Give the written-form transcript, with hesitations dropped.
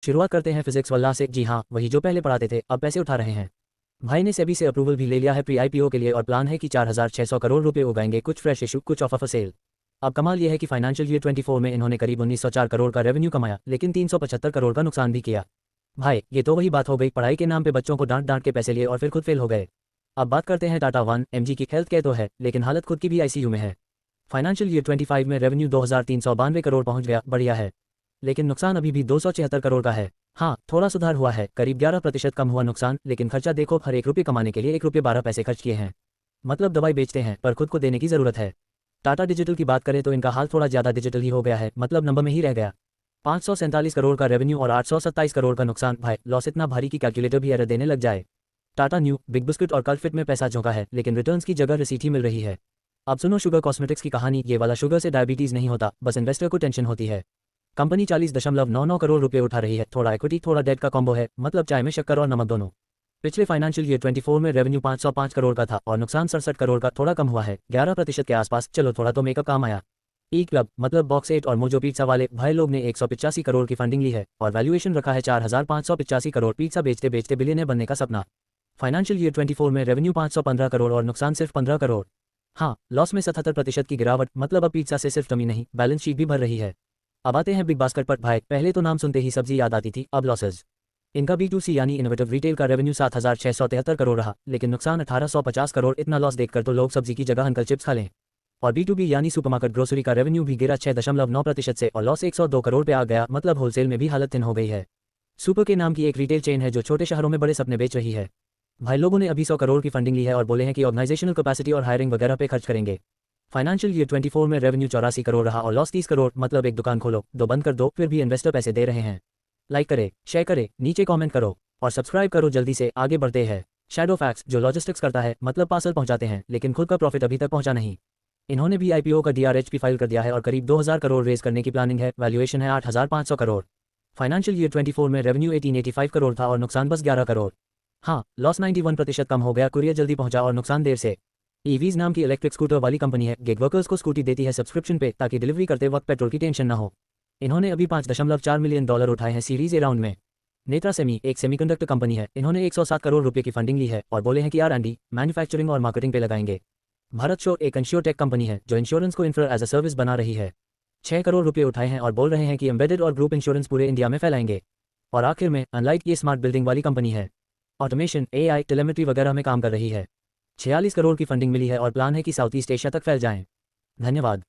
शुरुआत करते हैं फिजिक्स वाला से। जी हाँ, वही जो पहले पढ़ाते थे, अब पैसे उठा रहे हैं। भाई ने सेबी से अप्रूवल भी ले लिया है प्री आईपीओ के लिए और प्लान है कि 4,600 करोड़ रुपए उगाएंगे, कुछ फ्रेश इशू कुछ ऑफ ऑफ सेल। अब कमाल यह है कि फाइनेंशियल ईयर 24 में इन्होंने करीब 1904 करोड़ का रेवेन्यू कमाया, लेकिन 375 करोड़ का नुकसान भी किया। भाई ये तो वही बात हो गई, पढ़ाई के नाम पे बच्चों को डांट डांट के पैसे लिए और फिर खुद फेल हो गए। अब बात करते हैं टाटा वन एमजी की। हेल्थ केयर तो है, लेकिन हालत खुद की भी आईसीयू में है। फाइनेंशियल ईयर 25 में रेवेन्यू 2392 करोड़ पहुंच गया, बढ़िया है, लेकिन नुकसान अभी भी 276 करोड़ का है। हाँ, थोड़ा सुधार हुआ है, करीब 11% कम हुआ नुकसान, लेकिन खर्चा देखो, हर 1 रुपये कमाने के लिए 1 रुपये 12 पैसे खर्च किए हैं। मतलब दवाई बेचते हैं पर खुद को देने की जरूरत है। टाटा डिजिटल की बात करें तो इनका हाल थोड़ा ज़्यादा डिजिटल ही हो गया है, मतलब नंबर में ही रह गया। 547 करोड़ का रेवेन्यू और 827 करोड़ का नुकसान। भाई लॉस इतना भारी कि कैलकुलेटर भी एरर देने लग जाए। टाटा न्यू, बिग बिस्किट और कल्फिट में पैसा झोंका है, लेकिन रिटर्न्स की जगह रिसीट ही मिल रही है। अब सुनो शुगर कॉस्मेटिक्स की कहानी। ये वाला शुगर से डायबिटीज नहीं होता, बस इन्वेस्टर को टेंशन होती है। कंपनी 40.99 करोड़ रुपए उठा रही है, थोड़ा इक्विटी थोड़ा डेट का कॉम्बो है, मतलब चाय में शक्कर और नमक दोनों। पिछले फाइनेंशियल ईयर 24 में रेवेन्यू 505 करोड़ का था और नुकसान 67 करोड़ का, थोड़ा कम हुआ है, 11% के आसपास। चलो थोड़ा तो मेकअप काम आया। ई क्लब मतलब बॉक्स 8 और मोजो पिज्जा वाले भाई लोग ने 185 करोड़ की फंडिंग ली है और वैल्यूएशन रखा है 4,585 करोड़। पिज्जा बेचते बेचते बिलियनर बनने का सपना। फाइनेंशियल ईयर 24 में रेवेन्यू 515 करोड़ और नुकसान सिर्फ 15 करोड़। हाँ, लॉस में 77% की गिरावट, मतलब अब पिज्जा से सिर्फ कमी नहीं, बैलेंस शीट भी भर रही है। अब आते हैं बिग बास्केट पर। भाई पहले तो नाम सुनते ही सब्जी याद आती थी, अब लॉसेज। इनका B2C यानी इनोवेटिव रिटेल का रेवेन्यू 7,673 करोड़ रहा, लेकिन नुकसान 1,850 करोड़। इतना लॉस देखकर तो लोग सब्जी की जगह अंकल चिप्स खा लें। और B2B यानी सुपरमार्केट ग्रोसरी का रेवेन्यू भी गिरा 6.9% से और लॉस 102 करोड़ पे आ गया, मतलब होलसेल में भी हालत थिन हो गई है। सुपर के नाम की एक रिटेल चेन है जो छोटे शहरों में बड़े सपने बेच रही है। भाई लोगों ने अभी 100 करोड़ की फंडिंग ली है और बोले हैं कि ऑर्गेनाइजेशनल कैपेसिटी और हायरिंग वगैरह पे खर्च करेंगे। फाइनेंशियल ईयर 24 में रेवेन्यू 84 करोड़ रहा और लॉस 30 करोड़, मतलब एक दुकान खोलो, 2 बंद कर दो, फिर भी इन्वेस्टर पैसे दे रहे हैं। लाइक करे, शेयर करे, नीचे कमेंट करो और सब्सक्राइब करो। जल्दी से आगे बढ़ते हैं। शैडो फैक्स जो लॉजिस्टिक्स करता है, मतलब पार्सल पहुंचाते हैं, लेकिन खुद का प्रॉफिट अभी तक पहुंचा नहीं। इन्होंने भी आईपीओ का DRHP फाइल कर दिया है और करीब 2000 करोड़ रेज करने की प्लानिंग है। वैल्यूएशन है 8,500 करोड़। फाइनेंशियल ईयर 24 में रेवेन्यू 1885 करोड़ था और नुकसान बस 11 करोड़। हाँ, लॉस 91% कम हो गया, कुरियर जल्दी पहुंचा और नुकसान देर से। ईवीज नाम की इलेक्ट्रिक स्कूटर वाली कंपनी है, गिग वर्कर्स को स्कूटी देती है सब्सक्रिप्शन पे, ताकि डिलीवरी करते वक्त पेट्रोल की टेंशन ना हो। इन्होंने अभी $5.4 मिलियन उठाए हैं सीरीज ए राउंड में। नेत्रा सेमी एक सेमीकंडक्टर कंपनी है, इन्होंने 107 करोड़ रुपए की फंडिंग ली है और बोले हैं कि R&D, मैन्युफैक्चरिंग और मार्केटिंग पे लगाएंगे। भारत श्योर एक इंश्योरटेक कंपनी है जो इंश्योरेंस को इंफ्रा एज अ सर्विस बना रही है। 6 करोड़ रुपए उठाए हैं और बोल रहे हैं कि एम्बेडेड और ग्रुप इंश्योरेंस पूरे इंडिया में फैलाएंगे। और आखिर में अनलाइक ये स्मार्ट बिल्डिंग वाली कंपनी है, ऑटोमेशन, AI, टेलीमेट्री वगैरह में काम कर रही है। 46 करोड़ की फंडिंग मिली है और प्लान है कि साउथ ईस्ट एशिया तक फैल जाएं। धन्यवाद।